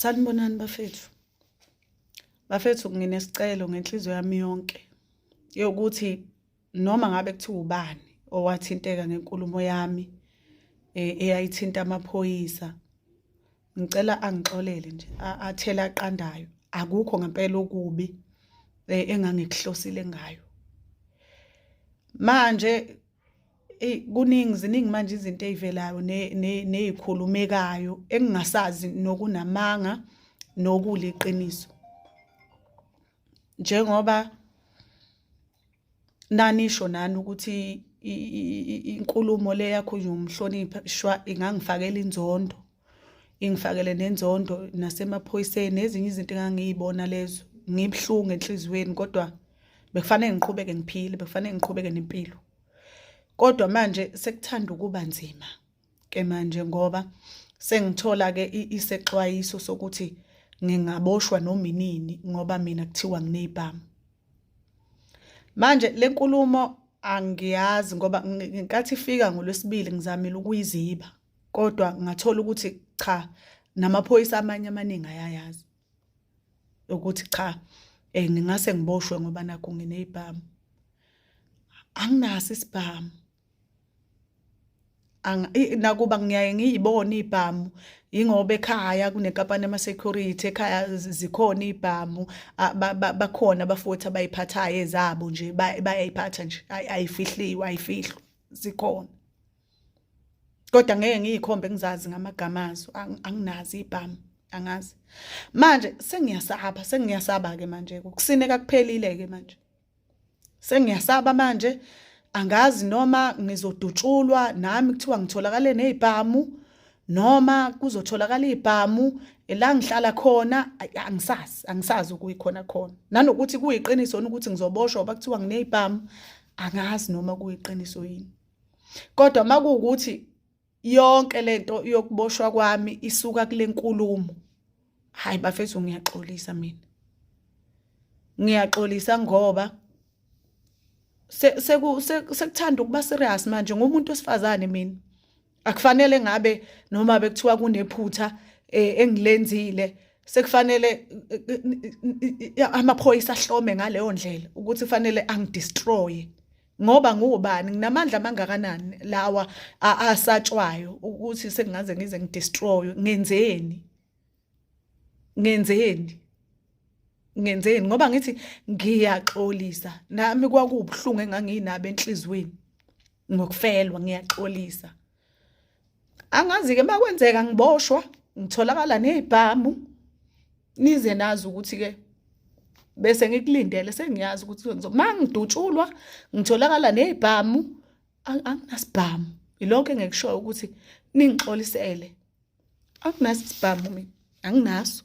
Sanibonani bafethu. Bafethu nginesicelo ngenhliziyo yami yonke yokuthi noma ngabe kuthiwa ubani owathinteka ngenkulumo yami eyayithinta amaphoyisa, ngicela angixolele nje athela aqandayo. Akukho ngempela okubi engangikuhlosile ngayo. Manje ziningi manje izinto ezivelayo nezikhulumekayo engingasazi nokunamanga nokuliqiniso. Njengoba nanisho nani ukuthi inkulumo le yakho nje umhlonipha ingangifakela inzondo, ingifakele nenzondo nasemaphoyiseni, nezinye izinto engangiyibona lezo ngibhlungu enhlizweni, kodwa bekufanele ngiqhubeke ngiphile, bekufanele ngiqhubeke nempilo. Kodwa manje sekuthanda ukuba nzima ke manje ngoba sengithola ke isexwayiso sokuthi ngingaboshwa noma inini ngoba mina kuthiwa nginezibhamu. Manje le nkulumo angiyazi ngoba ngenkathi ifika ngoLwesibili ngizamile ukuyiziba, kodwa ngathola ukuthi cha, namaphoyisa amanye amaningi ayayazi ukuthi cha, ngingase ngiboshwe ngoba nakho nginezibhamu. Anginaso isibhamu. Nakuba ngiyaye ngiyibone izibhamu ingoba ekhaya kunenkampani ama-security, ekhaya zikhona izibhamu, bakhona abafowethu abayiphathayo ezabo nje, bayayiphatha nje, ayifihliwe, ayifihlwa, zikhona. Kodwa ngeke ngiyikhombe ngizazi ngamagama azo, anginazi izibhamu, angazi. Manje sengiyasaba-ke manje, ukusineka kuphelile-ke manje. Sengiyasaba manje, angazi noma ngizodutshulwa nami kuthiwa ngitholakale nezibhamu noma kuzotholakala izibhamu la ngihlala khona, angisazi ukuyikhona khona. Nanokuthi kuyiqiniso ukuthi ngizoboshwa ngoba kuthiwa nginezibhamu, angazi noma kuyiqiniso yini. Kodwa makuwukuthi yonke lento yokuboshwa kwami isuka kule nkulumo, hayi bafethu ngiyaxolisa mina. Ngiyaxolisa ngoba sekuthanda ukuba serious manje ngumuntu wesifazane mina. Akufanele ngabe noma bekuthiwa kunephutha engilenzile, sekufanele amaphoyisa ahlome ngaleyo ndlela ukuthi kufanele angidestroy ngoba ngubani, nginamandla amangakanani lawa asatshwayo ukuthi sengaze ngize ngidestroy. Ngenzeni ngoba ngithi ngiyaxolisa, nami kwakubuhlungu enganginabo enhlizweni ngokufelwa. Ngiyaxolisa. Angazi-ke makwenzeka ngiboshwa, ngitholakala nezibhamu, nize nazi ukuthi-ke bese ngikulindele, sengiyazi ukuthi mangidutshulwa ngitholakala nezibhamu, anginasibhamu. Ilokho engikushoyo ukuthi ningixolisele. Anginaso isibhamu mina, anginaso.